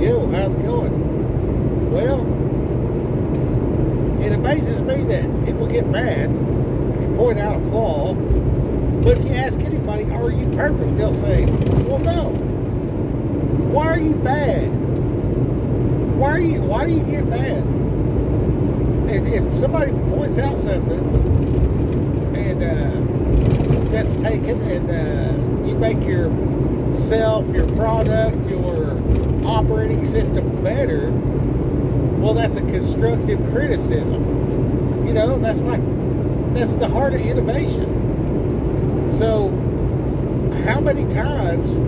Yo, how's it going? Well, it amazes me that people get mad if you point out a flaw, but if you ask anybody, are you perfect? They'll say, well, no. Why are you bad? Why do you get mad? And if somebody points out something and that's taken and you make yourself, your product, your operating system better, well, that's a constructive criticism. You know, that's the heart of innovation. So how many times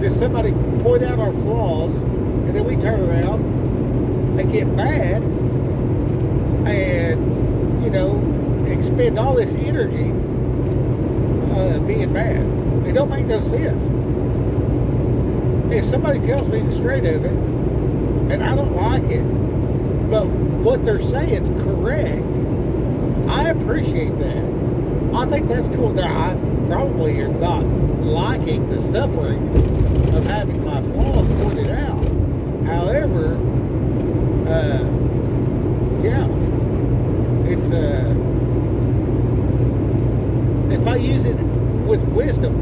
does somebody point out our flaws and then we turn around and get mad and, you know, expend all this energy being mad? It don't make no sense. If somebody tells me the straight of it and I don't like it, but what they're saying is correct, I appreciate that. I think that's cool. Now, I probably am not liking the suffering of having my flaws pointed out. However, yeah, it's if I use it with wisdom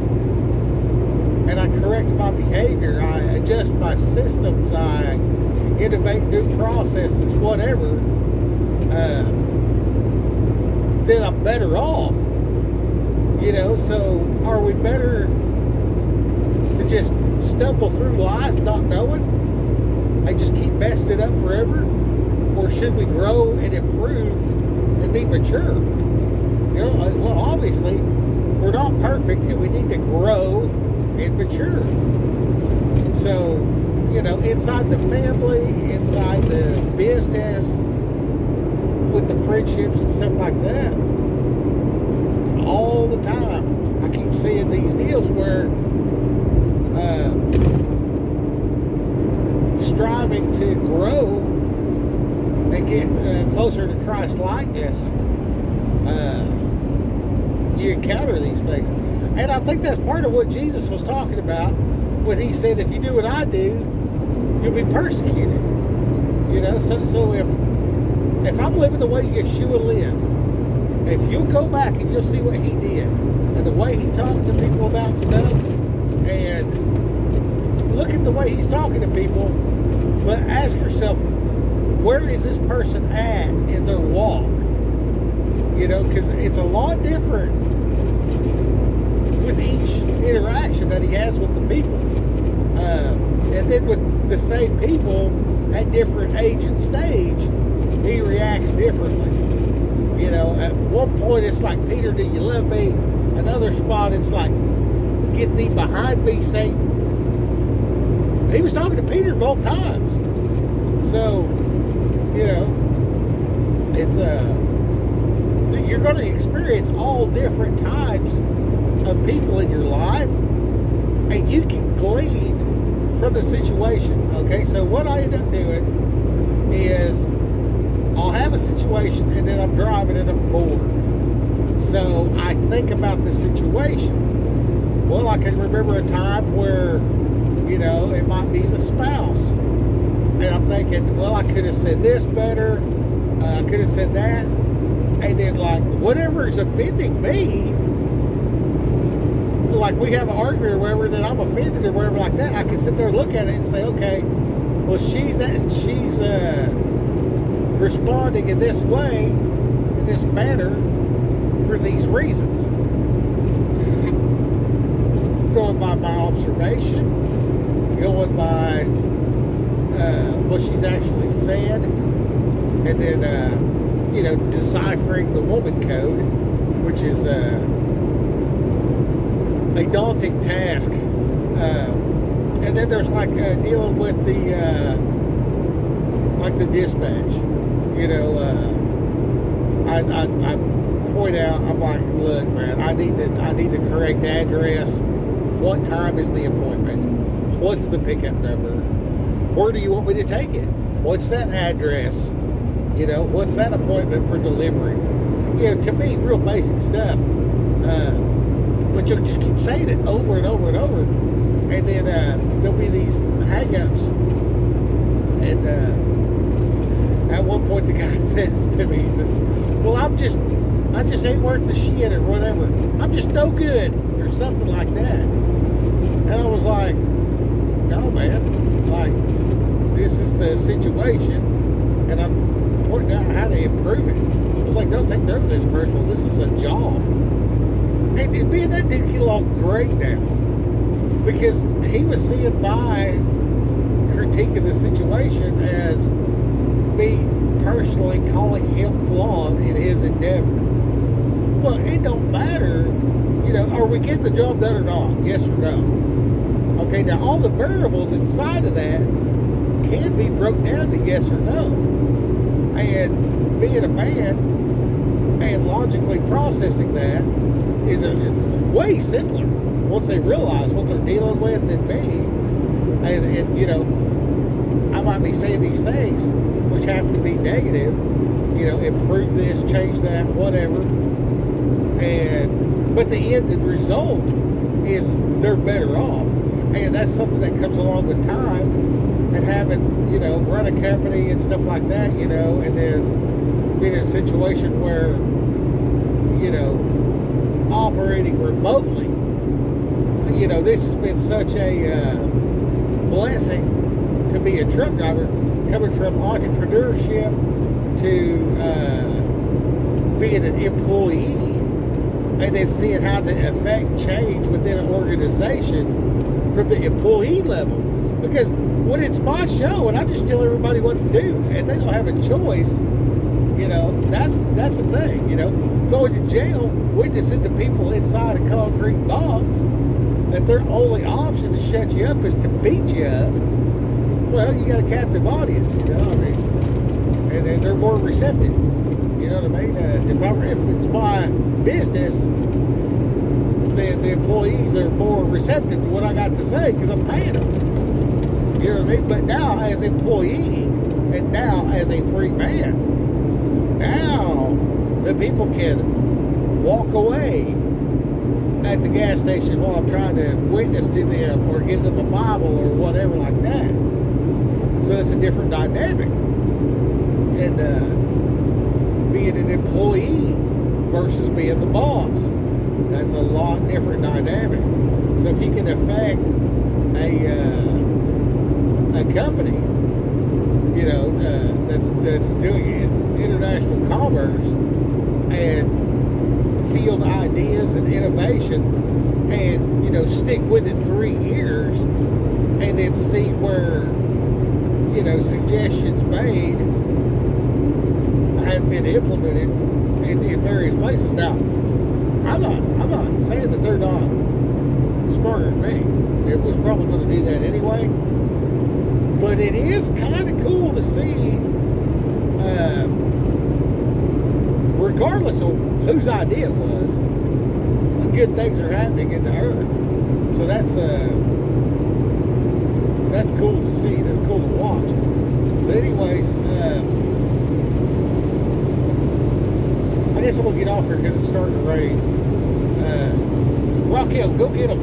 and I correct my behavior, I adjust my systems, I innovate new processes, whatever, then I'm better off. You know, so are we better to just stumble through life not knowing and just keep messing it up forever? Or should we grow and improve and be mature? You know, well, obviously, we're not perfect and we need to grow and mature. So, you know, inside the family, inside the business, with the friendships and stuff like that, all the time, I keep seeing these deals where striving to grow and get closer to Christ likeness, you encounter these things. And I think that's part of what Jesus was talking about when he said, if you do what I do, you'll be persecuted. You know, so if I'm living the way Yeshua lived, if you'll go back and you'll see what he did and the way he talked to people about stuff, and look at the way he's talking to people, but ask yourself, where is this person at in their walk? You know, because it's a lot different with each interaction that he has with the people. And then with the same people at different age and stage, he reacts differently. You know, at one point it's like, Peter, do you love me? Another spot it's like, get thee behind me, Satan. He was talking to Peter both times. So, you know, it's you're going to experience all different types of people in your life, and you can glean from the situation. Okay, so what I end up doing is I'll have a situation and then I'm driving and I'm bored. So I think about the situation. Well, I can remember a time where, you know, it might be the spouse. And I'm thinking, well, I could have said this better. I could have said that. And then, like, whatever is offending me, like we have an argument or whatever that I'm offended or whatever like that, I can sit there and look at it and say, okay, well, she's responding in this way, in this manner, for these reasons. Going by my observation, going by what she's actually said, and then, you know, deciphering the woman code, which is a daunting task. And then there's like dealing with the like the dispatch. You know, I point out, I'm like, look, man, I need the correct address. What time is the appointment? What's the pickup number? Where do you want me to take it? What's that address? You know, what's that appointment for delivery? You know, to me, real basic stuff. But you'll just keep saying it over and over and over. And then there'll be these hang-ups And at one point the guy says to me, he says, well, I just ain't worth the shit or whatever. I'm just no good or something like that. And I was like, no, man, like, this is the situation and I'm pointing out how to improve it. I was like, don't take none of this personal. This is a job. And me and that dude get along great now because he was seeing my critique of the situation as me personally calling him flawed in his endeavor. Well, it don't matter, you know, are we getting the job done or not? Yes or no? Okay, now all the variables inside of that can be broke down to yes or no. And being a man and logically processing that is way simpler once they realize what they're dealing with and me. And you know, I might be saying these things which happen to be negative, you know, improve this, change that, whatever. But the end result is they're better off. And that's something that comes along with time and having, you know, run a company and stuff like that, you know, and then being in a situation where, you know, operating remotely, you know, this has been such a blessing to be a truck driver, coming from entrepreneurship to being an employee and then seeing how to affect change within an organization from the employee level. Because when it's my show and I just tell everybody what to do and they don't have a choice, you know, that's the thing, you know. Going to jail, witnessing to people inside a concrete box, that their only option to shut you up is to beat you up. Well, you got a captive audience, you know, I mean, and they're more receptive, you know what I mean? If it's my business, then the employees are more receptive to what I got to say because I'm paying them. You know what I mean? But now as employee and now as a free man, now the people can walk away at the gas station while I'm trying to witness to them or give them a Bible or whatever like that. So it's a different dynamic. And being an employee versus being the boss, that's a lot different dynamic. So if you can affect a company, you know, that's doing international commerce and field ideas and innovation, and you know, stick with it 3 years, and then see where, you know, suggestions made have been implemented in various places. Now, I'm not saying that they're not smarter than me. It was probably going to do that anyway. But it is kind of cool to see, regardless of whose idea it was, the good things are happening in the earth. So that's cool to see. That's cool to watch. But anyways, I guess I'm going to get off here because it's starting to rain. Raquel, go get them.